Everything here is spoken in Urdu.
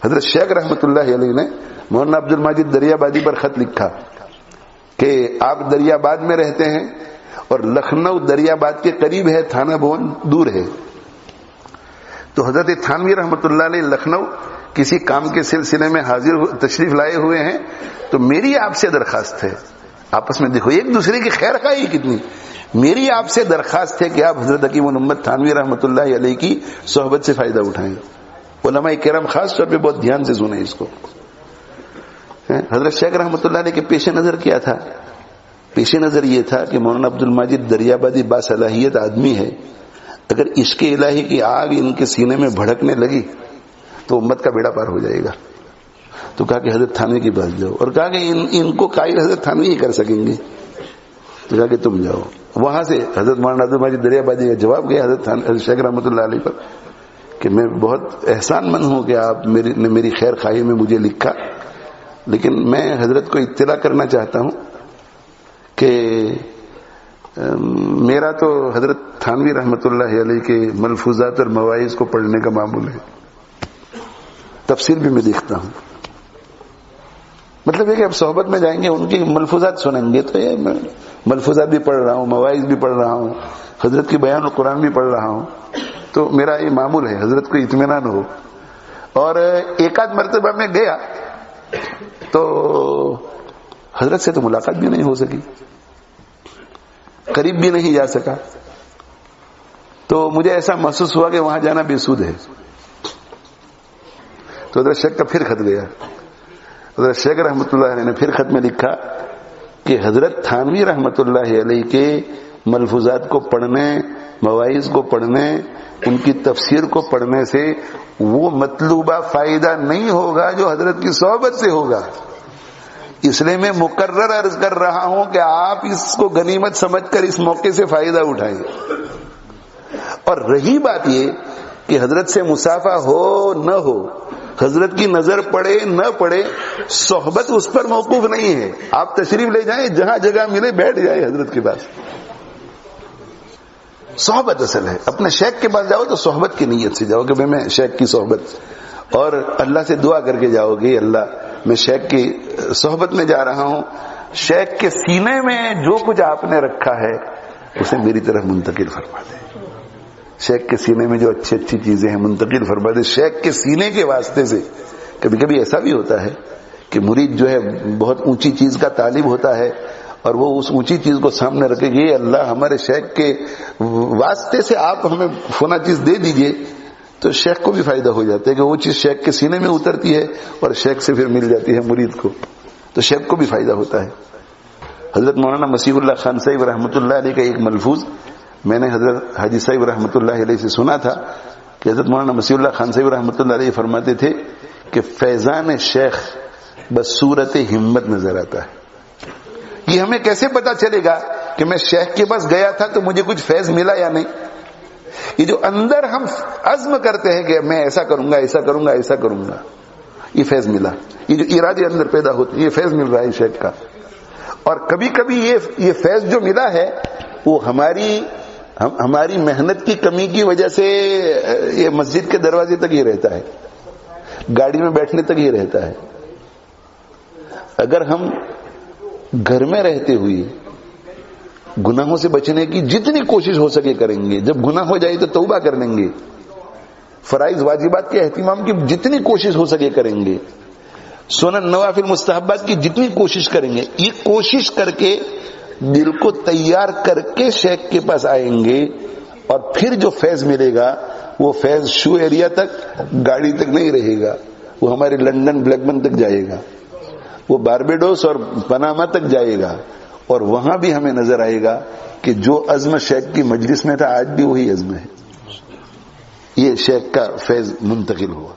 حضرت شیخ رحمۃ اللہ علیہ نے مولانا عبد المجید دریابادی پر خط لکھا کہ آپ دریاباد میں رہتے ہیں اور لکھنؤ دریاباد کے قریب ہے، تھانہ بھون دور ہے. تو حضرت تھانوی رحمۃ اللہ علیہ لکھنؤ کسی کام کے سلسلے میں تشریف لائے ہوئے ہیں، تو میری آپ سے درخواست ہے، آپس میں دیکھو ایک دوسرے کی خیر خواہی کتنی، میری آپ سے درخواست ہے کہ آپ حضرت حکیم محمد تھانوی رحمۃ اللہ علیہ کی صحبت سے فائدہ اٹھائیں. علماء کرام خاص طور پہ بہت دھیان سے سنیں اس کو. حضرت شیخ رحمۃ اللہ علیہ کے پیش نظر کیا تھا؟ پیش نظر یہ تھا کہ مولانا عبد المجید دریابادی باصلاحیت آدمی ہے، اگر عشق الہی کی آگ ان کے سینے میں بھڑکنے لگی تو امت کا بیڑا پار ہو جائے گا. تو کہا کہ حضرت تھانوی کے پاس جاؤ، اور کہا کہ ان کو قائل حضرت تھانوی ہی کر سکیں گے. تو کہا کہ تم جاؤ. وہاں سے حضرت مولانا عبد المجید دریابادی کا جواب گیا حضرت شیخ رحمۃ اللہ علیہ پر کہ میں بہت احسان مند ہوں کہ آپ نے میری خیر خواہی میں مجھے لکھا، لیکن میں حضرت کو اطلاع کرنا چاہتا ہوں کہ میرا تو حضرت تھانوی رحمۃ اللہ علیہ کے ملفوظات اور مواعظ کو پڑھنے کا معمول ہے، تفسیر بھی میں دیکھتا ہوں. مطلب یہ کہ اب صحبت میں جائیں گے ان کی ملفوظات سنیں گے تو یہ ملفوظات بھی پڑھ رہا ہوں، مواعظ بھی پڑھ رہا ہوں، حضرت کی بیان القرآن بھی پڑھ رہا ہوں، تو میرا یہ معمول ہے، حضرت کو اطمینان ہو. اور ایک آدھ مرتبہ میں گیا تو حضرت سے تو ملاقات بھی نہیں ہو سکی، قریب بھی نہیں جا سکا. تو مجھے ایسا محسوس ہوا کہ وہاں جانا بے سود ہے. تو حضرت شیخ کا پھر خط گیا. حضرت شیخ رحمۃ اللہ علیہ نے پھر خط میں لکھا کہ حضرت تھانوی رحمۃ اللہ علیہ کے ملفوظات کو پڑھنے، مواعظ کو پڑھنے، ان کی تفسیر کو پڑھنے سے وہ مطلوبہ فائدہ نہیں ہوگا جو حضرت کی صحبت سے ہوگا. اس لیے میں مقرر عرض کر رہا ہوں کہ آپ اس کو غنیمت سمجھ کر اس موقع سے فائدہ اٹھائیں. اور رہی بات یہ کہ حضرت سے مسافہ ہو نہ ہو، حضرت کی نظر پڑے نہ پڑے، صحبت اس پر موقوف نہیں ہے. آپ تشریف لے جائیں، جہاں جگہ ملے بیٹھ جائیں حضرت کے پاس. صحبت اصل ہے. اپنے شیخ کے پاس جاؤ تو صحبت کی نیت سے جاؤ کہ میں شیخ کی صحبت، اور اللہ سے دعا کر کے جاؤ کہ اللہ میں شیخ کی صحبت میں جا رہا ہوں، شیخ کے سینے میں جو کچھ آپ نے رکھا ہے اسے میری طرف منتقل فرما دے. شیخ کے سینے میں جو اچھی اچھی چیزیں ہیں منتقل فرما دے. شیخ کے سینے کے واسطے سے کبھی کبھی ایسا بھی ہوتا ہے کہ مرید جو ہے بہت اونچی چیز کا طالب ہوتا ہے اور وہ اس اونچی چیز کو سامنے رکھے گی، اللہ ہمارے شیخ کے واسطے سے آپ ہمیں فلاں چیز دے دیجئے، تو شیخ کو بھی فائدہ ہو جاتا ہے کہ وہ چیز شیخ کے سینے میں اترتی ہے اور شیخ سے پھر مل جاتی ہے مرید کو، تو شیخ کو بھی فائدہ ہوتا ہے. حضرت مولانا مسیح اللہ خان صاحب رحمۃ اللہ علیہ کا ایک ملفوظ میں نے حضرت حاجی صاحب رحمۃ اللہ علیہ سے سنا تھا کہ حضرت مولانا مسیح اللہ خان صاحب رحمۃ اللہ علیہ فرماتے تھے کہ فیضان شیخ بس صورت ہمت نظر آتا ہے. یہ ہمیں کیسے پتا چلے گا کہ میں شیخ کے پاس گیا تھا تو مجھے کچھ فیض ملا یا نہیں؟ یہ جو اندر ہم عزم کرتے ہیں کہ میں ایسا کروں گا، ایسا کروں گا، ایسا کروں گا، یہ فیض ملا. یہ جو ارادے اندر پیدا ہوتے یہ فیض مل رہا ہے شیخ کا. اور کبھی کبھی یہ فیض جو ملا ہے وہ ہماری محنت کی کمی کی وجہ سے یہ مسجد کے دروازے تک ہی رہتا ہے، گاڑی میں بیٹھنے تک ہی رہتا ہے. اگر ہم گھر میں رہتے ہوئے گناہوں سے بچنے کی جتنی کوشش ہو سکے کریں گے، جب گناہ ہو جائے تو توبہ کر لیں گے، فرائض واجبات کے اہتمام کی جتنی کوشش ہو سکے کریں گے، سنن نوافل مستحبات کی جتنی کوشش کریں گے، یہ کوشش کر کے دل کو تیار کر کے شیخ کے پاس آئیں گے، اور پھر جو فیض ملے گا وہ فیض شو ایریا تک، گاڑی تک نہیں رہے گا، وہ ہمارے لندن بلیک بن تک جائے گا، وہ باربیڈوس اور پناما تک جائے گا، اور وہاں بھی ہمیں نظر آئے گا کہ جو عزم شیخ کی مجلس میں تھا آج بھی وہی عزم ہے. یہ شیخ کا فیض منتقل ہوا.